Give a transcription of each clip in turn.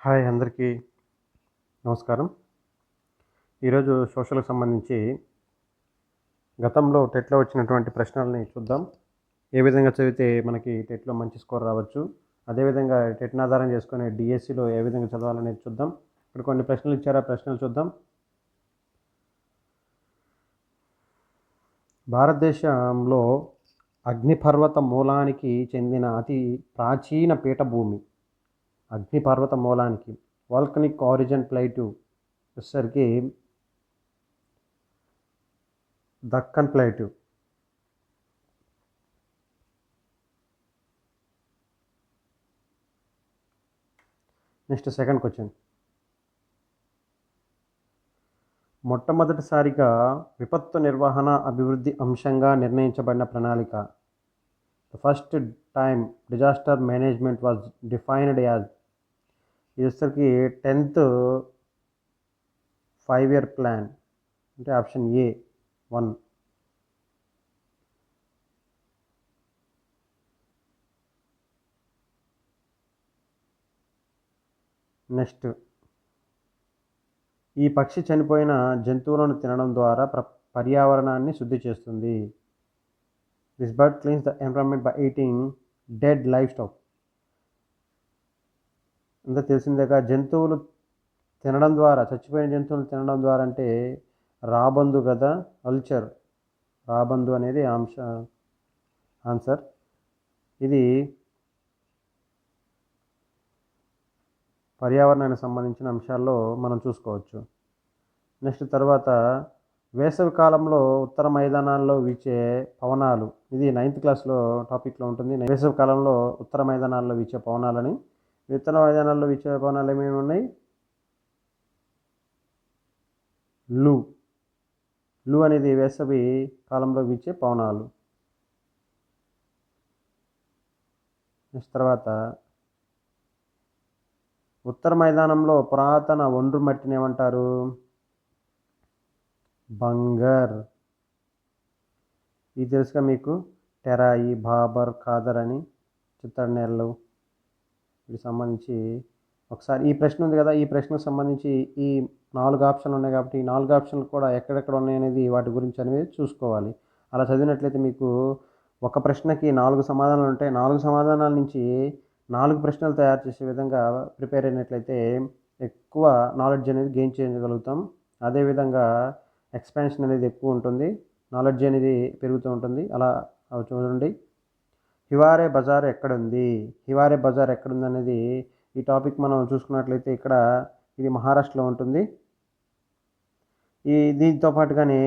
Hi అందరికీ నమస్కారం. ఈరోజు సోషల్‌కి సంబంధించి గతంలో టెట్‌లో వచ్చినటువంటి ప్రశ్నల్ని చూద్దాం. ఏ విధంగా చదివితే మనకి టెట్‌లో మంచి స్కోర్ రావచ్చు. అదేవిధంగా టెట్‌ని ఆధారం చేసుకొని డీఎస్సీలో ఏ విధంగా చదవాలనేది చూద్దాం. ఇక్కడ కొన్ని ప్రశ్నలు ఇచ్చారు. ఆ ప్రశ్నలు చూద్దాం. భారతదేశంలో అగ్నిపర్వత మూలానికి చెందిన అతి ప్రాచీన పీఠభూమి. అగ్నిపర్వత మూలానికి వాల్కనిక్ ఆరిజిన్ ప్లేటు వచ్చేసరికి Deccan plate. Next second question. మొట్టమొదటిసారిగా విపత్తు నిర్వహణ అభివృద్ధి అంశంగా నిర్ణయించబడిన ప్రణాళిక. The first time disaster management was defined as. ఇది వచ్చేసరికి 10th 5-year ప్లాన్. అంటే ఆప్షన్ ఏ 1. నెక్స్ట్, ఈ పక్షి చనిపోయిన జంతువులను తినడం ద్వారా పర్యావరణాన్ని శుద్ధి చేస్తుంది. This bird cleans the environment by eating dead live stock. అంతా తెలిసిందేగా. జంతువులు తినడం ద్వారా, చచ్చిపోయిన జంతువులు తినడం ద్వారా అంటే రాబందు కదా, అల్చర్. రాబందు అనేది ఆన్సర్. ఇది పర్యావరణానికి సంబంధించిన అంశాల్లో మనం చూసుకోవచ్చు. నెక్స్ట్ తర్వాత, వేసవి కాలంలో ఉత్తర మైదానాల్లో వీచే పవనాలు. ఇది 9th క్లాస్లో టాపిక్లో ఉంటుంది. వేసవి కాలంలో ఉత్తర మైదానాల్లో వీచే పవనాలని. ఉత్తర మైదానాల్లో వీచే పవనాలు ఏమేమి ఉన్నాయి? లూ అనేది వేసవి కాలంలో వీచే పవనాలు. నెక్స్ట్ తర్వాత, ఉత్తర మైదానంలో పురాతన ఒండ్రు మట్టిని ఏమంటారు? బంగర్. ఇది తెలుసుగా మీకు. టెరాయి, బాబర్, ఖాదర్ అని చిత్తడి నేలలు. వీటికి సంబంధించి ఒకసారి ఈ ప్రశ్న ఉంది కదా, ఈ ప్రశ్నకు సంబంధించి ఈ 4 ఆప్షన్లు ఉన్నాయి కాబట్టి ఈ 4 ఆప్షన్లు కూడా ఎక్కడెక్కడ ఉన్నాయనేది వాటి గురించి అనేది చూసుకోవాలి. అలా చదివినట్లయితే మీకు ఒక ప్రశ్నకి 4 సమాధానాలు ఉంటాయి. 4 సమాధానాల నుంచి 4 ప్రశ్నలు తయారు చేసే విధంగా ప్రిపేర్ అయినట్లయితే ఎక్కువ నాలెడ్జ్ అనేది గెయిన్ చేయగలుగుతాం. అదేవిధంగా ఎక్స్పాన్షన్ అనేది ఎక్కువ ఉంటుంది, నాలెడ్జ్ అనేది పెరుగుతూ ఉంటుంది. అలా చూడండి. హివారే బజార్ ఎక్కడుంది? హివారే బజార్ ఎక్కడుంది అనేది ఈ టాపిక్ మనం చూసుకున్నట్లయితే ఇక్కడ ఇది మహారాష్ట్రలో ఉంటుంది. దీంతో పాటుగానే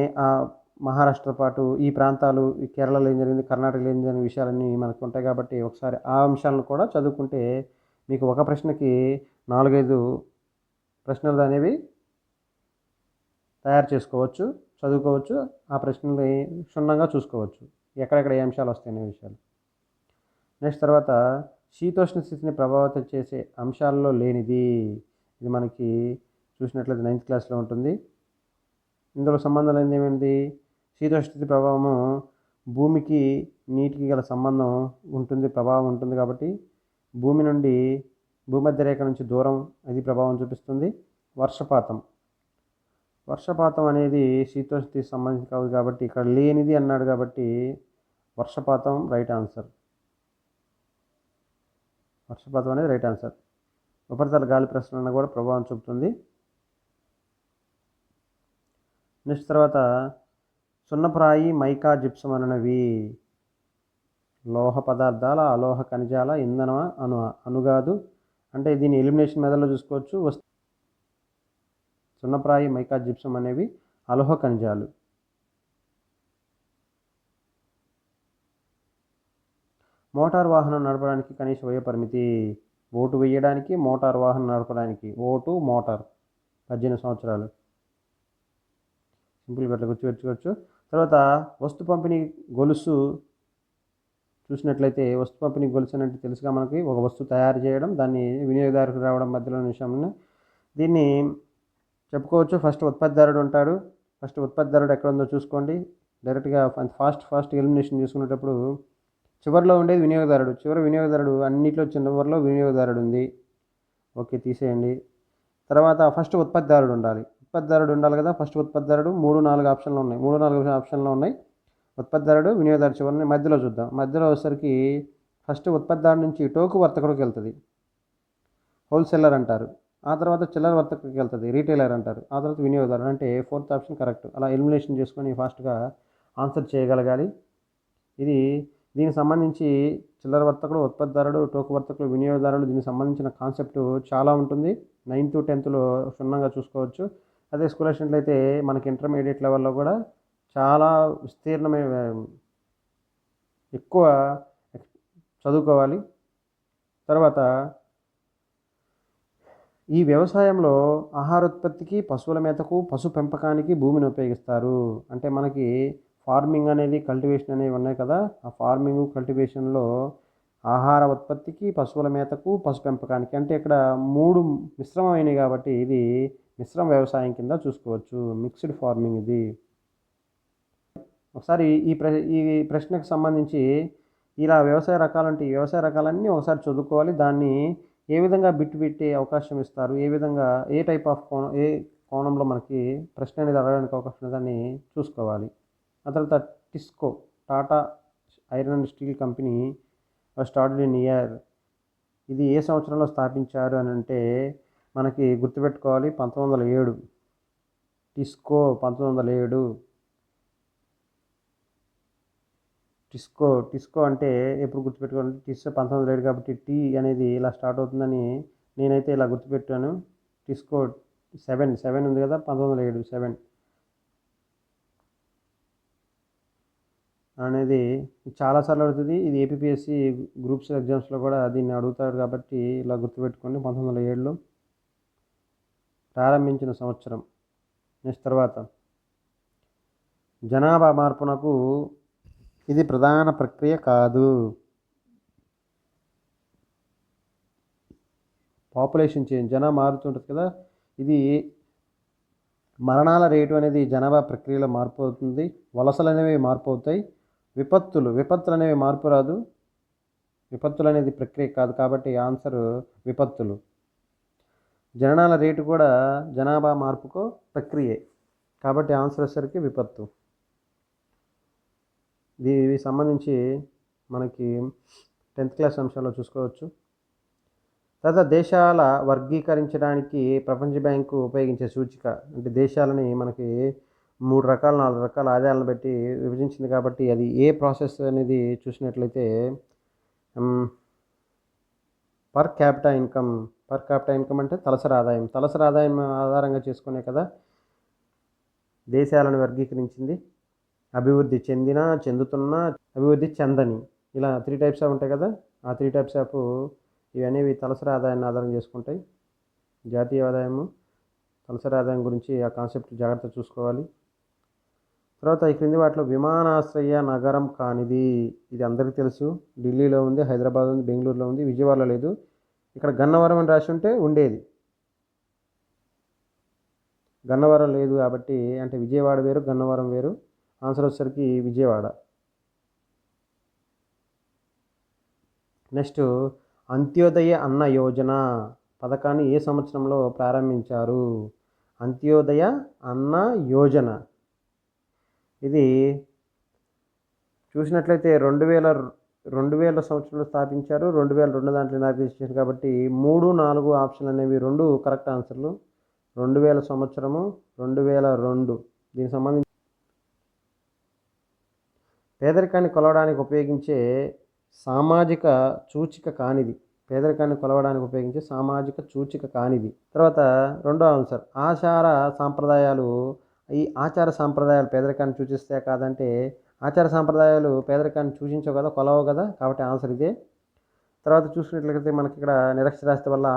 మహారాష్ట్రతో పాటు ఈ ప్రాంతాలు, ఈ కేరళలో ఏం జరిగింది, కర్ణాటకలో ఏం జరిగిన విషయాలన్నీ మనకు ఉంటాయి కాబట్టి ఒకసారి ఆ అంశాలను కూడా చదువుకుంటే మీకు ఒక ప్రశ్నకి 4-5 ప్రశ్నలు అనేవి తయారు చేసుకోవచ్చు, చదువుకోవచ్చు. ఆ ప్రశ్నల్ని క్షుణ్ణంగా చూసుకోవచ్చు, ఎక్కడెక్కడ ఏ అంశాలు వస్తాయనే విషయాలు. నెక్స్ట్ తర్వాత, శీతోష్ణ స్థితిని ప్రభావితం చేసే అంశాల్లో లేనిది. ఇది మనకి చూసినట్లయితే 9th క్లాస్లో ఉంటుంది. ఇందులో సంబంధం లేనిది ఏమైంది? శీతోష్ణ స్థితి ప్రభావము భూమికి నీటికి గల సంబంధం ఉంటుంది, ప్రభావం ఉంటుంది కాబట్టి భూమి నుండి భూమధ్య రేఖ నుంచి దూరం అది ప్రభావం చూపిస్తుంది. వర్షపాతం అనేది శీతోష్ణ స్థితికి సంబంధించి కాదు కాబట్టి ఇక్కడ లేనిది అన్నాడు కాబట్టి వర్షపాతం రైట్ ఆన్సర్. వర్షపాతం అనేది రైట్ ఆన్సర్. ఉపరితల గాలి ప్రసరణ కూడా ప్రభావం చూపుతుంది. నెక్స్ట్ తర్వాత, సున్నప్రాయి, మైకా, జిప్సం అనేవి లోహ పదార్థాల, అలోహ ఖనిజాల, ఇంధన అనుగాదు. అంటే దీన్ని ఎలిమినేషన్ మెథడ్లో చూసుకోవచ్చు. సున్నప్రాయి, మైకా, జిప్సం అనేవి అలోహ ఖనిజాలు. మోటార్ వాహనం నడపడానికి కనీస వయో పరిమితి. ఓటు వేయడానికి, మోటార్ వాహనం నడపడానికి. మోటార్ 18 సంవత్సరాలు. సింపుల్గా అట్లా గుర్తుపెట్టుకోవచ్చు. తర్వాత, వస్తు పంపిణీ గొలుసు చూసినట్లయితే వస్తు పంపిణీ గొలుసు అంటే తెలుసుగా మనకి. ఒక వస్తువు తయారు చేయడం, దాన్ని వినియోగదారుకు రావడం మధ్యలో విషయంలో దీన్ని చెప్పుకోవచ్చు. ఫస్ట్ ఉత్పత్తిదారుడు ఉంటాడు. ఫస్ట్ ఉత్పత్తిదారుడు ఎక్కడ ఉందో చూసుకోండి. డైరెక్ట్గా ఫాస్ట్ ఎలిమినేషన్ చూసుకునేటప్పుడు చివరిలో ఉండేది వినియోగదారుడు. వినియోగదారుడు అన్నిట్లో చివరిలో వినియోగదారుడు ఉంది. ఓకే, తీసేయండి. తర్వాత ఫస్ట్ ఉత్పత్తిదారుడు ఉండాలి కదా. ఫస్ట్ ఉత్పత్తిదారుడు 3, 4 ఆప్షన్లు ఉన్నాయి. 3, 4 ఆప్షన్లు ఉన్నాయి. ఉత్పత్తిదారుడు, వినియోగదారు చివరిని మధ్యలో చూద్దాం. మధ్యలో వచ్చేసరికి ఫస్ట్ ఉత్పత్తిదారు నుంచి టోకు వర్తకుడికి వెళ్తుంది, హోల్సేలర్ అంటారు. ఆ తర్వాత చిల్లర వర్తకుడికి వెళ్తుంది, రీటైలర్ అంటారు. ఆ తర్వాత వినియోగదారుడు, అంటే ఫోర్త్ ఆప్షన్ కరెక్ట్. అలా ఎలిమినేషన్ చేసుకొని ఫాస్ట్గా ఆన్సర్ చేయగలగాలి. ఇది దీనికి సంబంధించి చిల్లర వర్తకుడు, ఉత్పత్తిదారుడు, టోకు వర్తకులు, వినియోగదారులు, దీనికి సంబంధించిన కాన్సెప్ట్ చాలా ఉంటుంది. 9th, 10thలో క్షుణ్ణంగా చూసుకోవచ్చు. అదే స్కూల్ అసిస్టెంట్లు అయితే మనకి ఇంటర్మీడియట్ లెవెల్లో కూడా చాలా విస్తీర్ణమైన ఎక్కువ చదువుకోవాలి. తర్వాత ఈ వ్యవసాయంలో ఆహారోత్పత్తికి, పశువుల మేతకు, పశు పెంపకానికి భూమిని ఉపయోగిస్తారు. అంటే మనకి ఫార్మింగ్ అనేది, కల్టివేషన్ అనేవి ఉన్నాయి కదా. ఆ ఫార్మింగ్, కల్టివేషన్లో ఆహార ఉత్పత్తికి, పశువుల మేతకు, పశు పెంపకానికి, అంటే ఇక్కడ 3 మిశ్రమమైనవి కాబట్టి ఇది మిశ్రమ వ్యవసాయం కింద చూసుకోవచ్చు. మిక్స్డ్ ఫార్మింగ్ ఇది. ఒకసారి ఈ ప్రశ్నకు సంబంధించి ఇలా వ్యవసాయ రకాలంటే ఈ వ్యవసాయ రకాలన్నీ ఒకసారి చదువుకోవాలి. దాన్ని ఏ విధంగా బిట్టు పెట్టే అవకాశం ఇస్తారు, ఏ విధంగా ఏ టైప్ ఆఫ్ ఏ కోణంలో మనకి ప్రశ్న అనేది అడగడానికి అవకాశం ఉందని చూసుకోవాలి. ఆ తర్వాత TISCO, Tata iron and steel company started in year. ఇది ఏ సంవత్సరంలో స్థాపించారు అని అంటే మనకి గుర్తుపెట్టుకోవాలి, 1907. టిస్కో 1907. టిస్కో అంటే ఎప్పుడు గుర్తుపెట్టుకోవాలి, 1907 కాబట్టి టీ అనేది ఇలా స్టార్ట్ అవుతుందని నేనైతే ఇలా గుర్తుపెట్టాను. టిస్కో 7 ఉంది కదా, 1907 7 అనేది చాలాసార్లు అడుగుతుంది. ఇది ఏపీఎస్సి గ్రూప్స్ ఎగ్జామ్స్లో కూడా దీన్ని అడుగుతాడు కాబట్టి ఇలా గుర్తుపెట్టుకోండి. 1907లో ప్రారంభించిన సంవత్సరం. నెక్స్ట్ తర్వాత జనాభా మార్పునకు ఇది ప్రధాన ప్రక్రియ కాదు. పాపులేషన్ చేంజ్, జనాభా మారుతుంటుంది కదా, ఇది మరణాల రేటు అనేది జనాభా ప్రక్రియలో మార్పు అవుతుంది. వలసలు అనేవి మార్పు అవుతాయి. విపత్తులు అనేవి మార్పు రాదు. విపత్తులు అనేది ప్రక్రియ కాదు కాబట్టి ఆన్సర్ విపత్తులు. జననాల రేటు కూడా జనాభా మార్పుకు ప్రక్రియే కాబట్టి ఆన్సర్ వచ్చేసరికి విపత్తు. దీనికి సంబంధించి మనకి 10th క్లాస్ అంశాల్లో చూసుకోవచ్చు. తర్వాత దేశాల వర్గీకరించడానికి ప్రపంచ బ్యాంకు ఉపయోగించే సూచిక, అంటే దేశాలని మనకి 3 రకాల 4 రకాల ఆదాయాలను బట్టి విభజించింది కాబట్టి అది ఏ ప్రాసెస్ అనేది చూసినట్లయితే పర్ క్యాపిటా ఇన్కమ్ అంటే తలసరి ఆదాయం ఆధారంగా చేసుకునే కదా దేశాలను వర్గీకరించింది. అభివృద్ధి చెందిన, చెందుతున్న, అభివృద్ధి చెందని, ఇలా 3 టైప్స్ ఉంటాయి కదా. ఆ 3 టైప్స్ ఆఫ్ ఇవనేవి తలసరి ఆదాయాన్ని ఆధారం చేసుకుంటాయి. జాతీయ ఆదాయము, తలసరి ఆదాయం గురించి ఆ కాన్సెప్ట్ జాగ్రత్త చూసుకోవాలి. తర్వాత ఈ క్రింది వాటిలో విమానాశ్రయ నగరం కానిది, ఇది అందరికీ తెలుసు. ఢిల్లీలో ఉంది, హైదరాబాద్ ఉంది, బెంగళూరులో ఉంది, విజయవాడలో లేదు. ఇక్కడ గన్నవరం అని రాసి ఉంటే ఉండేది. గన్నవరం లేదు కాబట్టి అంటే విజయవాడ వేరు, గన్నవరం వేరు. ఆన్సర్ వచ్చేసరికి విజయవాడ. నెక్స్ట్ అంత్యోదయ అన్న యోజన పథకాన్ని ఏ సంవత్సరంలో ప్రారంభించారు? అంత్యోదయ అన్న యోజన ఇది చూసినట్లయితే 2000 సంవత్సరంలో స్థాపించారు. 2002 దాంట్లో ఇనాగ్రేట్ చేశారు కాబట్టి 3, 4 ఆప్షన్లు అనేవి 2 కరెక్ట్ ఆన్సర్లు. 2000 సంవత్సరము, 2002. దీనికి సంబంధించి పేదరికాన్ని కొలవడానికి ఉపయోగించే సామాజిక సూచిక కానిది. పేదరికాన్ని కొలవడానికి ఉపయోగించే సామాజిక సూచిక కానిది. తర్వాత రెండో ఆన్సర్ ఆచార సాంప్రదాయాలు. ఈ ఆచార సాంప్రదాయాలు పేదరికాన్ని సూచిస్తే కాదంటే ఆచార సాంప్రదాయాలు పేదరికాన్ని సూచించవు కదా, కొలవవు కదా, కాబట్టి ఆన్సర్ ఇదే. తర్వాత చూసుకున్నట్లయితే మనకి ఇక్కడ నిరక్షరాస్యత వల్ల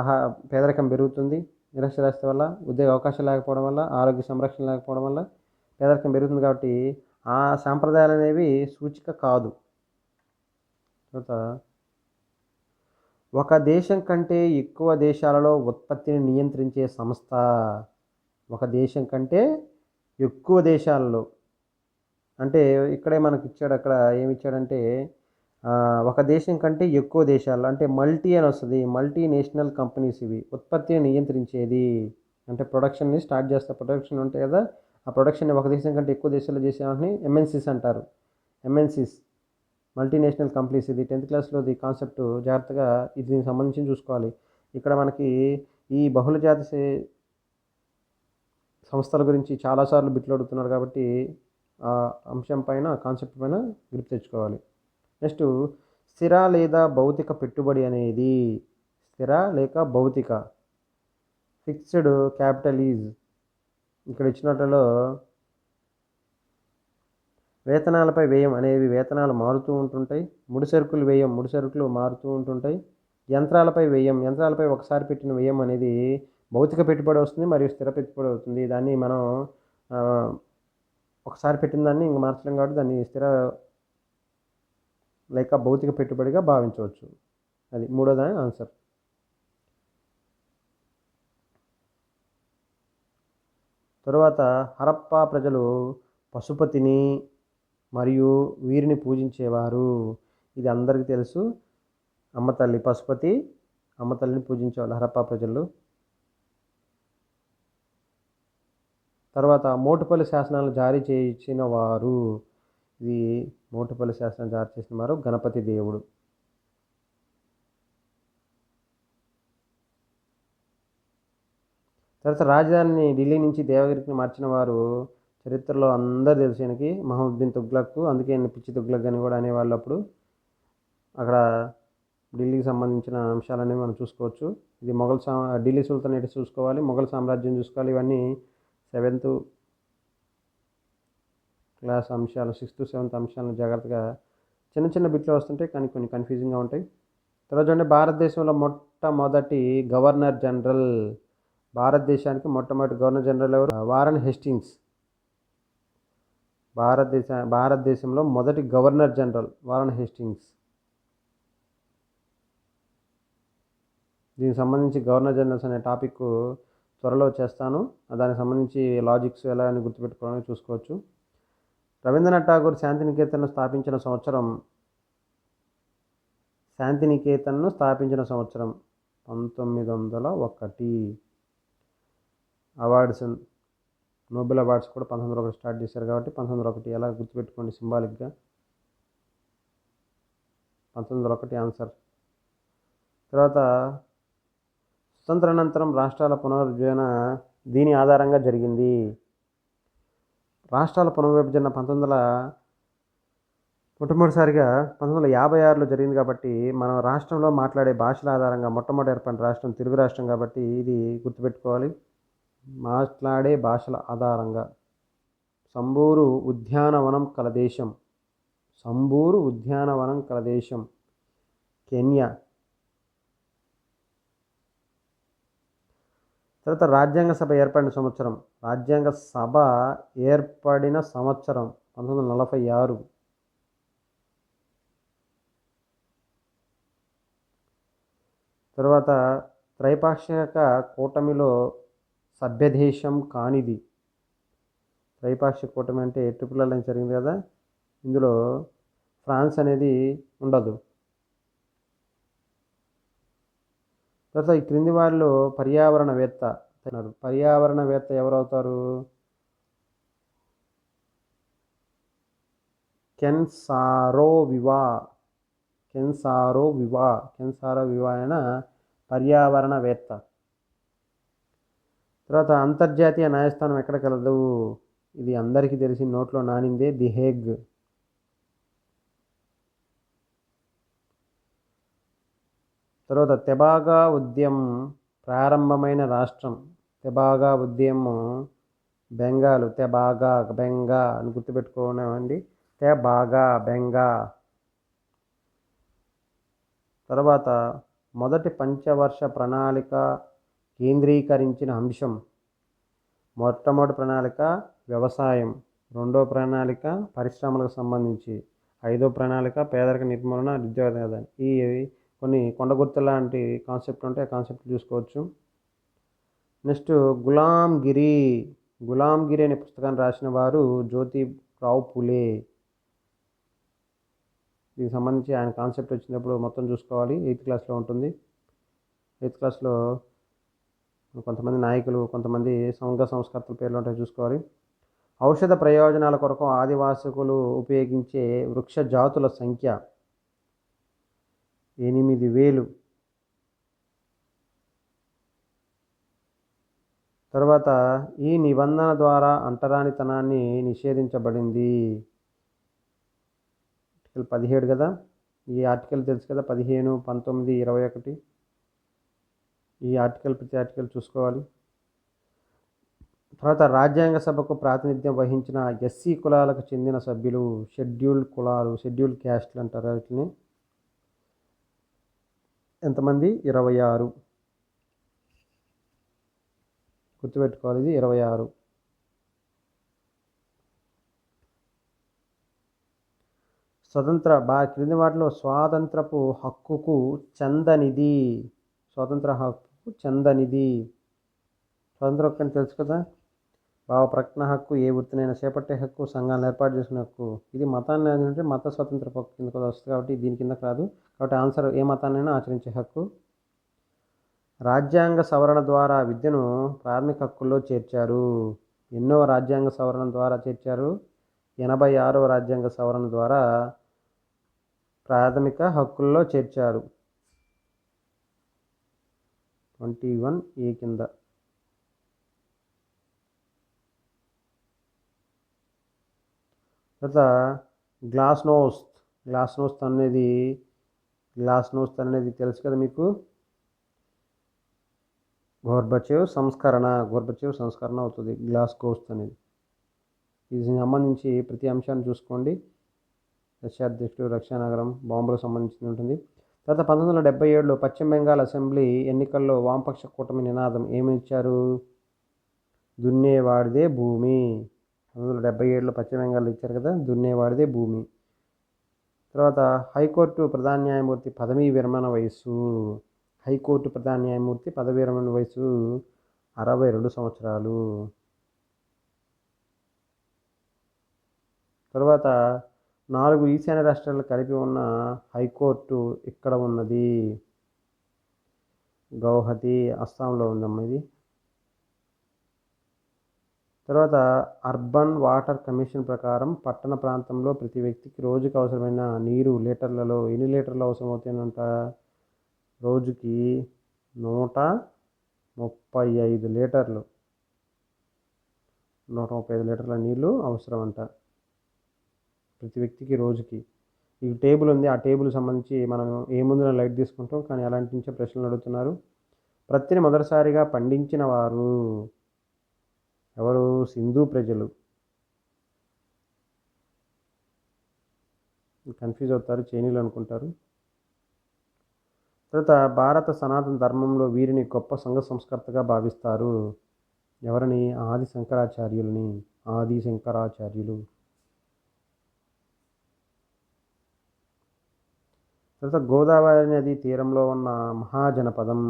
పేదరికం పెరుగుతుంది. నిరక్షరాస్యత వల్ల ఉద్యోగ అవకాశాలు లేకపోవడం వల్ల, ఆరోగ్య సంరక్షణ లేకపోవడం వల్ల పేదరికం పెరుగుతుంది కాబట్టి ఆ సాంప్రదాయాలు అనేవి సూచిక కాదు. తర్వాత ఒక దేశం కంటే ఎక్కువ దేశాలలో ఉత్పత్తిని నియంత్రించే సంస్థ. ఒక దేశం కంటే ఎక్కువ దేశాలలో అంటే ఇక్కడే మనకి ఇచ్చాడు. అక్కడ ఏమి ఇచ్చాడంటే ఒక దేశం కంటే ఎక్కువ దేశాలు అంటే మల్టీ అని వస్తుంది. మల్టీనేషనల్ కంపెనీస్ ఇవి. ఉత్పత్తిని నియంత్రించేది. అంటే ప్రొడక్షన్‌ని స్టార్ట్ చేస్తా ప్రొడక్షన్ ఉంటాయి కదా! ఆ ప్రొడక్షన్‌ని ఒక దేశం కంటే ఎక్కువ దేశాల్లో చేసే వాటిని ఎంఎన్‌సీస్ అంటారు. MNCs multinational companies. ఇది 10థ్ క్లాస్‌లోది కాన్సెప్ట్ జాగ్రత్తగా దీనికి సంబంధించి చూసుకోవాలి. ఇక్కడ మనకి ఈ బహుళజాతి సంస్థల గురించి చాలా సార్లు బిట్లు అడుగుతున్నారు కాబట్టి ఆ అంశం పైన కాన్సెప్ట్ పైన గ్రిప్ తెచ్చుకోవాలి. నెక్స్ట్ స్థిర లేదా భౌతిక పెట్టుబడి అనేది స్థిర లేక భౌతిక ఫిక్స్డ్ క్యాపిటల్ ఈజ్ ఇక్కడ ఇచ్చినట్లలో వేతనాలపై వ్యయం అనేవి వేతనాలు మారుతూ ఉంటుంటాయి. ముడిసరుకులు వ్యయం ముడిసరుకులు మారుతూ ఉంటుంటాయి. యంత్రాలపై వ్యయం యంత్రాలపై ఒకసారి పెట్టిన వ్యయం అనేది భౌతిక పెట్టుబడి వస్తుంది మరియు స్థిర పెట్టుబడి అవుతుంది. దాన్ని మనం ఒకసారి పెట్టిన దాన్ని ఇంక మార్చలేం కాబట్టి దాన్ని స్థిర లేక భౌతిక పెట్టుబడిగా భావించవచ్చు. అది మూడోదాని ఆన్సర్. తరువాత హరప్పా ప్రజలు పశుపతిని మరియు వీరిని పూజించేవారు. ఇది అందరికీ తెలుసు. అమ్మ తల్లి పశుపతి అమ్మ తల్లిని పూజించేవాళ్ళు హరప్పా ప్రజలు. తర్వాత మోటుపల్లి శాసనాలు జారీ చేసిన వారు. ఇది మోటుపల్లి శాసనం జారీ చేసిన వారు గణపతి దేవుడు. తర్వాత రాజధానిని ఢిల్లీ నుంచి దేవగిరికి మార్చిన వారు చరిత్రలో అందరు తెలుసు ఈయనకి మహమ్మద్ తుగ్లక్. అందుకే ఈయన పిచ్చి తుగ్లక్ అని కూడా అనేవాళ్ళు. అప్పుడు అక్కడ ఢిల్లీకి సంబంధించిన అంశాలనేవి మనం చూసుకోవచ్చు. ఇది ఢిల్లీ సుల్తానేట్ చూసుకోవాలి, మొఘల్ సామ్రాజ్యం చూసుకోవాలి. ఇవన్నీ 7th క్లాస్ అంశాలు 6th 7th అంశాలను జాగ్రత్తగా చిన్న చిన్న బిట్లు వస్తుంటాయి కానీ కొన్ని కన్ఫ్యూజింగ్గా ఉంటాయి. తర్వాత చూడండి భారతదేశంలో మొట్టమొదటి గవర్నర్ జనరల్. భారతదేశానికి మొట్టమొదటి గవర్నర్ జనరల్ ఎవరు? Warren Hastings. భారతదేశంలో మొదటి గవర్నర్ జనరల్ వారన్ హేస్టింగ్స్. దీనికి సంబంధించి గవర్నర్ జనరల్స్ అనే టాపిక్ త్వరలో చేస్తాను. దానికి సంబంధించి లాజిక్స్ ఎలా అని గుర్తుపెట్టుకోవాలని చూసుకోవచ్చు. రవీంద్రనాథ్ ఠాగూర్ శాంతినికేతన్ను స్థాపించిన సంవత్సరం 1901. అవార్డ్స్ నోబెల్ అవార్డ్స్ కూడా 1901 స్టార్ట్ చేశారు కాబట్టి 1901 ఎలా గుర్తుపెట్టుకోండి సింబాలిక్గా. 1901 ఆన్సర్. తర్వాత స్వతంత్రానంతరం రాష్ట్రాల పునర్విభజన దీని ఆధారంగా జరిగింది. రాష్ట్రాల పునర్విభజన మొట్టమొదటిసారిగా 1956లో జరిగింది కాబట్టి మనం రాష్ట్రంలో మాట్లాడే భాషల ఆధారంగా మొట్టమొదటి ఏర్పడిన రాష్ట్రం తెలుగు రాష్ట్రం కాబట్టి ఇది గుర్తుపెట్టుకోవాలి. మాట్లాడే భాషల ఆధారంగా. సంబూరు ఉద్యానవనం కల దేశం. సంబూరు ఉద్యానవనం కల దేశం కెన్యా. తర్వాత రాజ్యాంగ సభ ఏర్పడిన సంవత్సరం. రాజ్యాంగ సభ ఏర్పడిన సంవత్సరం 1946. తర్వాత త్రైపాక్షిక కూటమిలో సభ్యదేశం కానిది. త్రైపాక్షిక కూటమి అంటే ట్రిపుల్ అలయన్స్ జరిగింది కదా, ఇందులో ఫ్రాన్స్ అనేది ఉండదు. తర్వాత ఈ క్రింది వారిలో పర్యావరణవేత్త ఎవరవుతారు? కెన్సారో వివా అయిన పర్యావరణవేత్త. తర్వాత అంతర్జాతీయ న్యాయస్థానం ఎక్కడ కలదు? ఇది అందరికీ తెలిసి నోట్లో నానిందే, ది హేగ్. తర్వాత తెబాగా ఉద్యమం ప్రారంభమైన రాష్ట్రం. తెబాగా ఉద్యమం బెంగాల్. బెంగా అని గుర్తుపెట్టుకోనివ్వండి. బెంగా. తర్వాత మొదటి పంచవర్ష ప్రణాళిక కేంద్రీకరించిన అంశం. మొట్టమొదటి ప్రణాళిక వ్యవసాయం, రెండో ప్రణాళిక పరిశ్రమలకు సంబంధించి, ఐదో ప్రణాళిక పేదరిక నిర్మూలన, నిరుద్యోగ. ఈ కొన్ని కొండగుర్తు లాంటి కాన్సెప్ట్ ఉంటాయి, ఆ కాన్సెప్ట్ చూసుకోవచ్చు. నెక్స్ట్ గులాంగిరి అనే పుస్తకాన్ని రాసిన వారు జ్యోతిరావు పులే. దీనికి సంబంధించి ఆయన కాన్సెప్ట్ వచ్చినప్పుడు మొత్తం చూసుకోవాలి. 8th క్లాస్లో ఉంటుంది. 8th క్లాస్లో కొంతమంది నాయకులు, కొంతమంది సంఘ సంస్కర్తల పేర్లు ఉంటాయి, చూసుకోవాలి. ఔషధ ప్రయోజనాల కొరకు ఆదివాసికులు ఉపయోగించే వృక్ష జాతుల సంఖ్య 8,000. తర్వాత ఈ నిబంధన ద్వారా అంటరానితనాన్ని నిషేధించబడింది. ఆర్టికల్ 17 కదా, ఈ ఆర్టికల్ తెలుసు కదా, 15, 19, 21. ఈ ఆర్టికల్, ప్రతి ఆర్టికల్ చూసుకోవాలి. తర్వాత రాజ్యాంగ సభకు ప్రాతినిధ్యం వహించిన ఎస్సీ కులాలకు చెందిన సభ్యులు, షెడ్యూల్డ్ కులాలు, షెడ్యూల్డ్ క్యాస్ట్లు అంటారు వీటిని. ఎంతమంది? 26. గుర్తుపెట్టుకోవాలి, ఇది 26. క్రింది వాటిలో స్వాతంత్రపు హక్కుకు చెందనిది. స్వాతంత్ర హక్కు చెందనిది. స్వాతంత్ర హక్కు అని తెలుసు కదా, భావ ప్రకటన హక్కు, ఏ వృత్తినైనా చేపట్టే హక్కు, సంఘాలను ఏర్పాటు చేసుకునే హక్కు. ఇది మతాన్ని అంటే మత స్వాతంత్ర హక్కు కింద కూడా వస్తుంది కాబట్టి దీని కింద కాదు. కాబట్టి ఆన్సర్ ఏ మతాన్నైనా ఆచరించే హక్కు. రాజ్యాంగ సవరణ ద్వారా విద్యను ప్రాథమిక హక్కుల్లో చేర్చారు. ఎన్నో రాజ్యాంగ సవరణ ద్వారా చేర్చారు? 86వ రాజ్యాంగ సవరణ ద్వారా ప్రాథమిక హక్కుల్లో చేర్చారు. 21A కింద. తర్వాత గ్లాస్నోస్ట్ అనేది తెలుసు కదా మీకు. గోర్బచేవ్ సంస్కరణ అవుతుంది గ్లాస్నోస్ట్ అనేది. దీనికి సంబంధించి ప్రతి అంశాన్ని చూసుకోండి. రష్యా అధ్యక్షుడు, రష్యా నగరం, బాంబులకు సంబంధించి ఉంటుంది. తర్వాత 1977లో పశ్చిమ బెంగాల్ అసెంబ్లీ ఎన్నికల్లో వామపక్ష కూటమి నినాదం ఏమి ఇచ్చారు? దున్నేవాడిదే భూమి. 1977లో పశ్చిమ బెంగాల్ ఇచ్చారు కదా, దున్నేవాడిదే భూమి. తర్వాత హైకోర్టు ప్రధాన న్యాయమూర్తి పదవీ విరమణ వయస్సు. హైకోర్టు ప్రధాన న్యాయమూర్తి పదవీ విరమణ వయసు 62 సంవత్సరాలు. తర్వాత 4 ఈశాన్య రాష్ట్రాలు కలిపి ఉన్న హైకోర్టు ఇక్కడ ఉన్నది. గౌహతి, అస్సాంలో ఉందమ్మా ఇది. తర్వాత అర్బన్ వాటర్ కమిషన్ ప్రకారం పట్టణ ప్రాంతంలో ప్రతి వ్యక్తికి రోజుకి అవసరమైన నీరు లీటర్లలో ఎన్ని లీటర్లు అవసరం అవుతాయంట? రోజుకి 135 లీటర్లు. 135 లీటర్ల నీళ్ళు అవసరం అంట ప్రతి వ్యక్తికి రోజుకి. ఈ టేబుల్ ఉంది, ఆ టేబుల్ సంబంధించి మనం ఏ ముందున లైట్ తీసుకుంటాం, కానీ అలాంటి నుంచే ప్రశ్నలు అడుగుతున్నారు. ప్రత్తిని మొదటిసారిగా పండించిన వారు ఎవరు? సింధు ప్రజలు. కన్ఫ్యూజ్ అవుతారు, చైనీలు అనుకుంటారు. తర్వాత భారత సనాతన ధర్మంలో వీరిని గొప్ప సంఘ సంస్కర్తగా భావిస్తారు. ఎవరిని? ఆది శంకరాచార్యులు. తర్వాత గోదావరి నది తీరంలో ఉన్న మహాజనపదాలు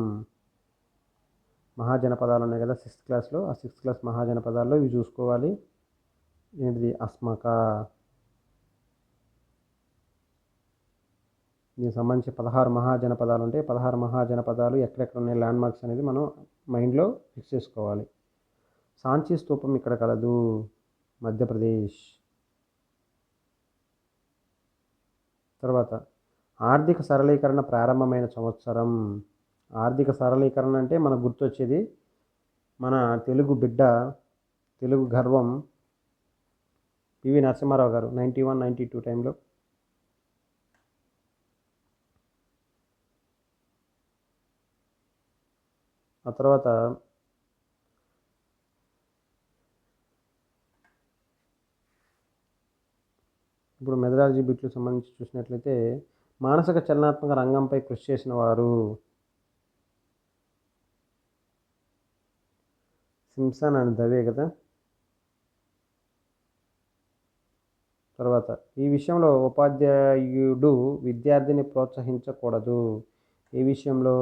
ఉన్నాయి కదా 6th క్లాస్లో. ఆ 6th క్లాస్ మహాజనపదాల్లో ఇవి చూసుకోవాలి. ఏంటిది? అస్మక. దీనికి సంబంధించి 16 మహాజనపదాలు ఉంటాయి. 16 మహాజనపదాలు ఎక్కడెక్కడ ఉన్నాయి, ల్యాండ్ మార్క్స్ అనేది మనం మైండ్లో ఫిక్స్ చేసుకోవాలి. సాంచి స్తూపం ఇక్కడ కలదు, మధ్యప్రదేశ్. తర్వాత ఆర్థిక సరళీకరణ ప్రారంభమైన సంవత్సరం. ఆర్థిక సరళీకరణ అంటే మనకు గుర్తొచ్చేది మన తెలుగు బిడ్డ, తెలుగు గర్వం పివి నరసింహారావు గారు 91, 92 టైంలో. ఆ తర్వాత ఇప్పుడు మెథడాలజీ బిట్లకు సంబంధించి చూసినట్లయితే మానసిక చలనాత్మక రంగంపై కృషి చేసిన వారు సింప్సన్ అండ్ దవే కదా. తర్వాత ఈ విషయంలో ఉపాధ్యాయుడు విద్యార్థిని ప్రోత్సహించకూడదు. ఈ విషయంలో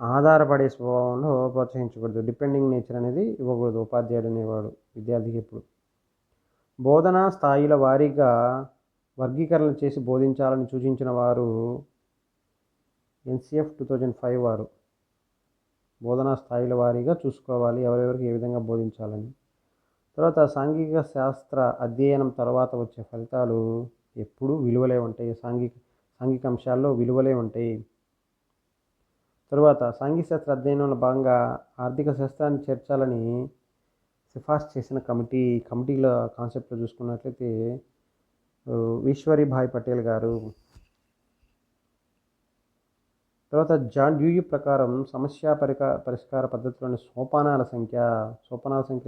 ఆధారపడే స్వభావంలో ప్రోత్సహించకూడదు. డిపెండింగ్ నేచర్ అనేది ఇవ్వకూడదు ఉపాధ్యాయుడు అనేవాడు విద్యార్థికి ఎప్పుడు. బోధనా స్థాయిల వారీగా వర్గీకరణ చేసి బోధించాలని సూచించిన వారు ఎన్సిఎఫ్ 2005 వారు. బోధనా స్థాయిల వారీగా చూసుకోవాలి ఎవరెవరికి ఏ విధంగా బోధించాలని. తర్వాత సాంఘిక శాస్త్ర అధ్యయనం తర్వాత వచ్చే ఫలితాలు ఎప్పుడూ విలువలే ఉంటాయి. సాంఘిక అంశాల్లో విలువలే ఉంటాయి. తరువాత సాంఘిక శాస్త్ర అధ్యయనంలో భాగంగా ఆర్థిక శాస్త్రాన్ని చేర్చాలని సిఫార్సు చేసిన కమిటీల కాన్సెప్ట్లో చూసుకున్నట్లయితే ఈశ్వరీభాయ్ పటేల్ గారు. తర్వాత జాన్ డ్యూయి ప్రకారం సమస్య పరిష్కార పద్ధతిలోని సోపానాల సంఖ్య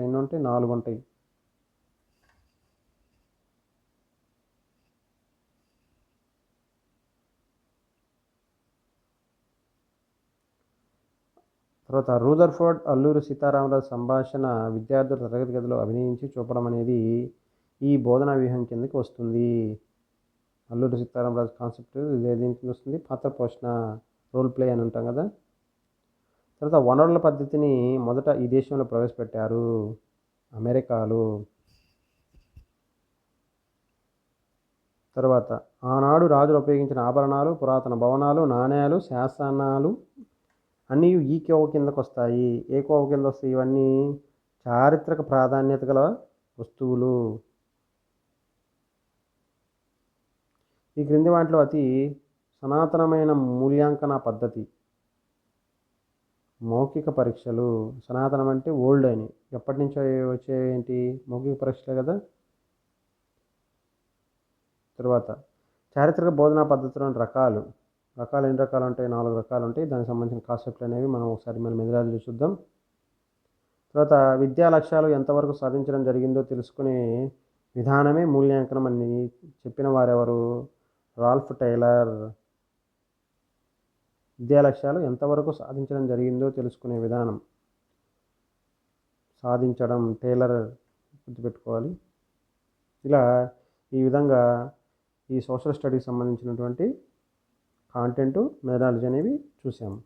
ఎన్ని ఉంటాయి? 4 ఉంటాయి. తర్వాత రూదర్ఫోర్డ్ అల్లూరి సీతారామరాజు సంభాషణ విద్యార్థుల తరగతి గదిలో అభినయించి చూపడం అనేది ఈ బోధనా వ్యూహం కిందకి వస్తుంది. అల్లూరి సీతారామరాజు కాన్సెప్ట్ ఇదే దీనికి వస్తుంది. పాత్ర పోషణ, రోల్ ప్లే అని ఉంటాం కదా. తర్వాత వనరుల పద్ధతిని మొదట ఈ దేశంలో ప్రవేశపెట్టారు అమెరికాలో. తర్వాత ఆనాడు రాజులు ఉపయోగించిన ఆభరణాలు, పురాతన భవనాలు, నాణ్యాలు, శాసనాలు అన్నీ ఈ కోవ కిందకు వస్తాయి. ఏ కోవ కింద వస్తాయి? ఇవన్నీ చారిత్రక ప్రాధాన్యత గల వస్తువులు. ఈ క్రింది వాటిలో అతి సనాతనమైన మూల్యాంకన పద్ధతి మౌఖిక పరీక్షలు. సనాతనం అంటే ఓల్డ్ అని, ఎప్పటి నుంచో వచ్చేవేంటి? మౌఖిక పరీక్షలే కదా. తర్వాత చారిత్రక బోధనా పద్ధతులను రకాలు ఎన్ని రకాలు ఉంటాయి? 4 రకాలు ఉంటాయి. దానికి సంబంధించిన కాన్సెప్ట్లు అనేవి మనం ఒకసారి మెదరాజులో చూద్దాం. తర్వాత విద్యా లక్ష్యాలు ఎంతవరకు సాధించడం జరిగిందో తెలుసుకునే విధానమే మూల్యాంకనం అని చెప్పిన వారెవరు? Ralph Tyler. విద్యా లక్ష్యాలు ఎంతవరకు సాధించడం జరిగిందో తెలుసుకునే విధానం సాధించడం టైలర్ గుర్తుపెట్టుకోవాలి. ఇలా ఈ విధంగా ఈ సోషల్ స్టడీస్ సంబంధించినటువంటి కాంటెంట్ మెథడాలజీ అనేవి చూసాము.